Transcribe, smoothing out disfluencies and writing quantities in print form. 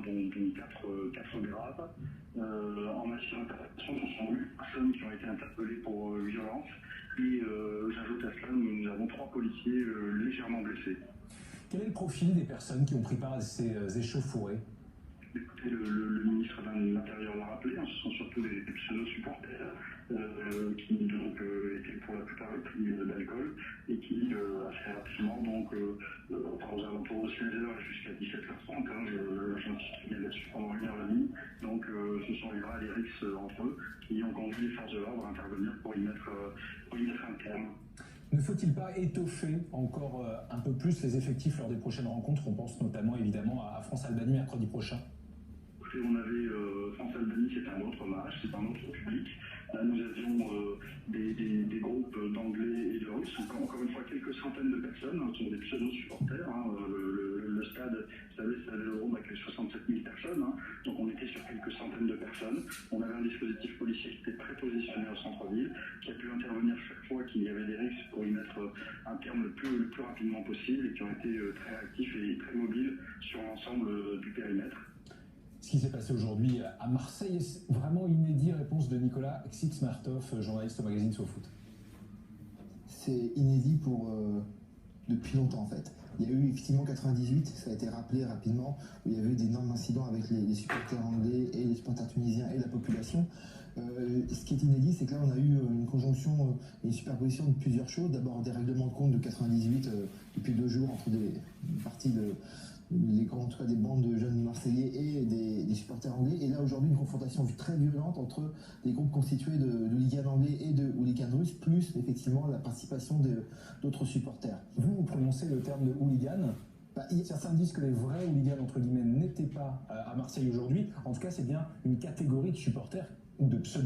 dont 4 graves. En matière d'interpellation, ce sont 8 personnes qui ont été interpellées pour violence. Et j'ajoute à cela, nous avons 3 policiers légèrement blessés. Quel est le profil des personnes qui ont pris part à ces échauffourées? Écoutez, le ministre de l'Intérieur l'a rappelé, ce sont surtout des pseudo-supporters qui donc étaient pour la plupart pris d'alcool et qui assez rapidement, donc aux alentours de 16h jusqu'à 17h30, j'insiste bien là-dessus pendant 1h30, donc ce sont les vrais rixes entre eux qui ont conduit les forces de l'ordre à intervenir pour y mettre un terme. Ne faut-il pas étoffer encore un peu plus les effectifs lors des prochaines rencontres? On pense notamment évidemment à France-Albanie mercredi prochain. On avait France-Albanie, c'est un autre match, c'est un autre public. Là, nous avions des groupes d'anglais et de russes, encore une fois quelques centaines de personnes, ce sont des pseudo-supporters. Le stade, vous savez, le Stade Vélodrome accueille 67 000 personnes, donc on était sur quelques centaines de personnes. On avait un dispositif policier qui était prépositionné au centre-ville, qui a pu intervenir chaque fois qu'il y avait des risques pour y mettre un terme le plus rapidement possible et qui ont été très réactifs et très mobiles sur l'ensemble du périmètre. Ce qui s'est passé aujourd'hui à Marseille est vraiment inédit. Réponse de Nicolas Xixmartov, journaliste au magazine SoFoot. C'est inédit depuis longtemps en fait. Il y a eu effectivement 98, ça a été rappelé rapidement, où il y avait eu d'énormes incidents avec les supporters anglais et les supporters tunisiens et la population. Ce qui est inédit, c'est que là on a eu une conjonction et une superposition de plusieurs choses. D'abord des règlements de compte de 98 depuis 2 jours entre une partie des bandes de jeunes marseillais et des supporters anglais. Et là aujourd'hui une confrontation très violente entre des groupes constitués de hooligans anglais et de hooligans russes, plus effectivement la participation d'autres supporters. Vous prononcez le terme de hooligan. Certains disent que les vrais hooligans entre guillemets n'étaient pas à Marseille aujourd'hui. En tout cas, c'est bien une catégorie de supporters ou de pseudo